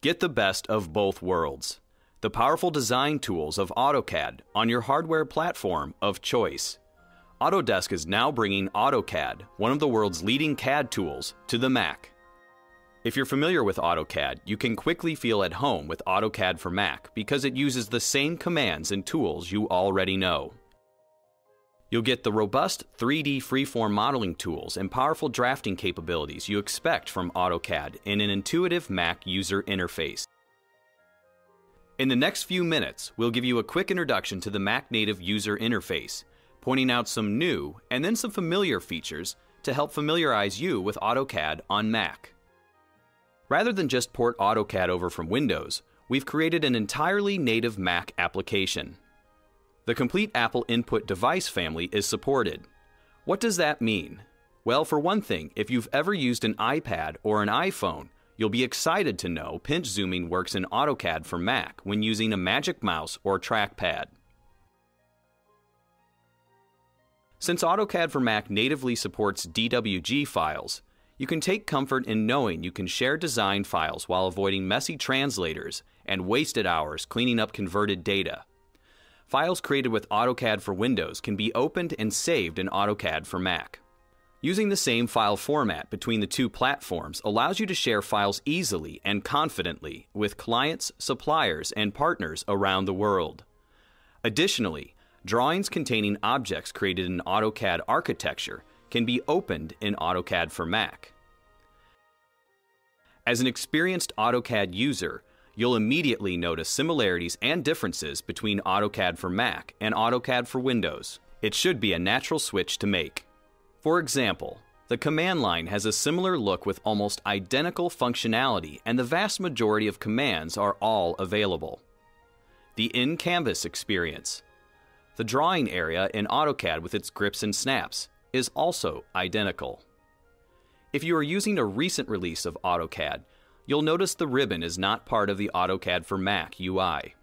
Get the best of both worlds. The powerful design tools of AutoCAD on your hardware platform of choice. Autodesk is now bringing AutoCAD, one of the world's leading CAD tools, to the Mac. If you're familiar with AutoCAD, you can quickly feel at home with AutoCAD for Mac because it uses the same commands and tools you already know. You'll get the robust 3D freeform modeling tools and powerful drafting capabilities you expect from AutoCAD in an intuitive Mac user interface. In the next few minutes, we'll give you a quick introduction to the Mac native user interface, pointing out some new and then some familiar features to help familiarize you with AutoCAD on Mac. Rather than just port AutoCAD over from Windows, we've created an entirely native Mac application. The complete Apple input device family is supported. What does that mean? Well, for one thing, if you've ever used an iPad or an iPhone, you'll be excited to know pinch zooming works in AutoCAD for Mac when using a Magic Mouse or trackpad. Since AutoCAD for Mac natively supports DWG files, you can take comfort in knowing you can share design files while avoiding messy translators and wasted hours cleaning up converted data. Files created with AutoCAD for Windows can be opened and saved in AutoCAD for Mac. Using the same file format between the two platforms allows you to share files easily and confidently with clients, suppliers, and partners around the world. Additionally, drawings containing objects created in AutoCAD architecture can be opened in AutoCAD for Mac. As an experienced AutoCAD user, you'll immediately notice similarities and differences between AutoCAD for Mac and AutoCAD for Windows. It should be a natural switch to make. For example, the command line has a similar look with almost identical functionality, and the vast majority of commands are all available. The in-canvas experience. The drawing area in AutoCAD with its grips and snaps is also identical. If you are using a recent release of AutoCAD, you'll notice the ribbon is not part of the AutoCAD for Mac UI.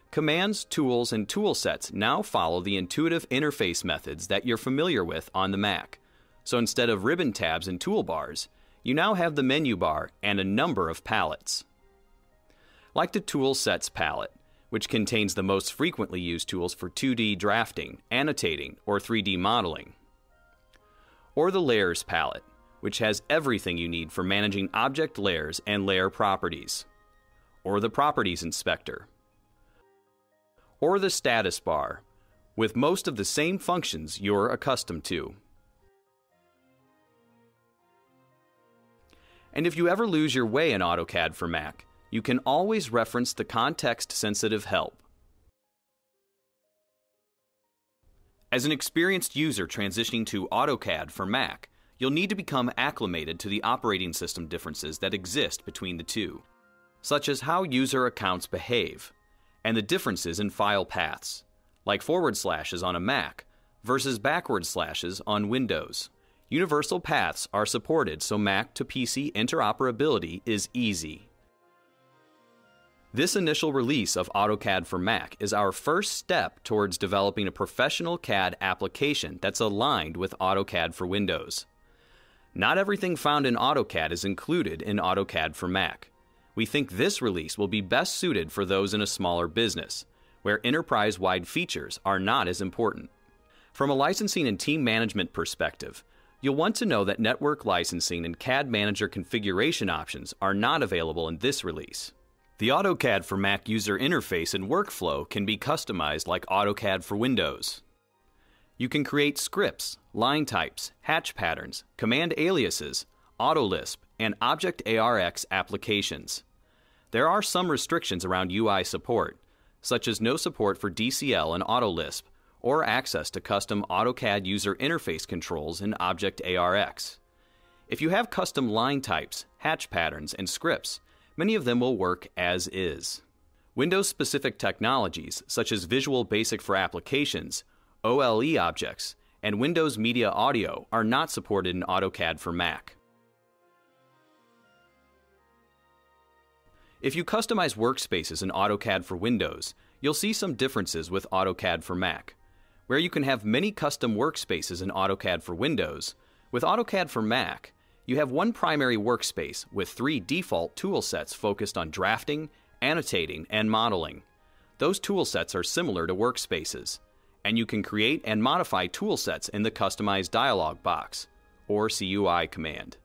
Commands, tools, and tool sets now follow the intuitive interface methods that you're familiar with on the Mac. So instead of ribbon tabs and toolbars, you now have the menu bar and a number of palettes. Like the Tool Sets palette, which contains the most frequently used tools for 2D drafting, annotating, or 3D modeling. Or the Layers palette, which has everything you need for managing object layers and layer properties. Or the Properties Inspector. Or the Status bar, with most of the same functions you're accustomed to. And if you ever lose your way in AutoCAD for Mac, you can always reference the context-sensitive help. As an experienced user transitioning to AutoCAD for Mac, you'll need to become acclimated to the operating system differences that exist between the two, such as how user accounts behave, and the differences in file paths, like forward slashes on a Mac versus backward slashes on Windows. Universal paths are supported, so Mac to PC interoperability is easy. This initial release of AutoCAD for Mac is our first step towards developing a professional CAD application that's aligned with AutoCAD for Windows. Not everything found in AutoCAD is included in AutoCAD for Mac. We think this release will be best suited for those in a smaller business, where enterprise-wide features are not as important. From a licensing and team management perspective, you'll want to know that network licensing and CAD Manager configuration options are not available in this release. The AutoCAD for Mac user interface and workflow can be customized like AutoCAD for Windows. You can create scripts, line types, hatch patterns, command aliases, AutoLisp, and ObjectARX applications. There are some restrictions around UI support, such as no support for DCL and AutoLisp, or access to custom AutoCAD user interface controls in ObjectARX. If you have custom line types, hatch patterns, and scripts, many of them will work as is. Windows-specific technologies, such as Visual Basic for Applications, OLE objects, and Windows Media Audio are not supported in AutoCAD for Mac. If you customize workspaces in AutoCAD for Windows, you'll see some differences with AutoCAD for Mac. Where you can have many custom workspaces in AutoCAD for Windows, with AutoCAD for Mac, You have one primary workspace with 3 default tool sets focused on drafting, annotating, and modeling. Those tool sets are similar to workspaces, and you can create and modify tool sets in the Customize dialog box, or CUI command.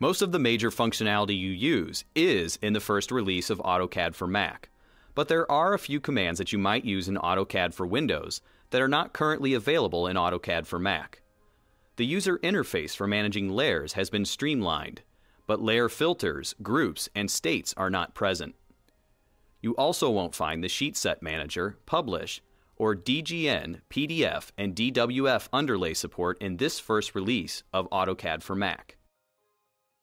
Most of the major functionality you use is in the first release of AutoCAD for Mac, but there are a few commands that you might use in AutoCAD for Windows that are not currently available in AutoCAD for Mac. The user interface for managing layers has been streamlined, but layer filters, groups, and states are not present. You also won't find the Sheet Set Manager, Publish, or DGN, PDF, and DWF underlay support in this first release of AutoCAD for Mac.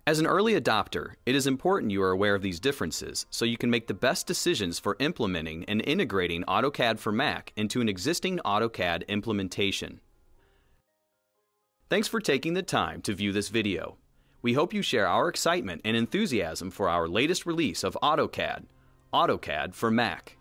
As an early adopter, it is important you are aware of these differences so you can make the best decisions for implementing and integrating AutoCAD for Mac into an existing AutoCAD implementation. Thanks for taking the time to view this video. We hope you share our excitement and enthusiasm for our latest release of AutoCAD, AutoCAD for Mac.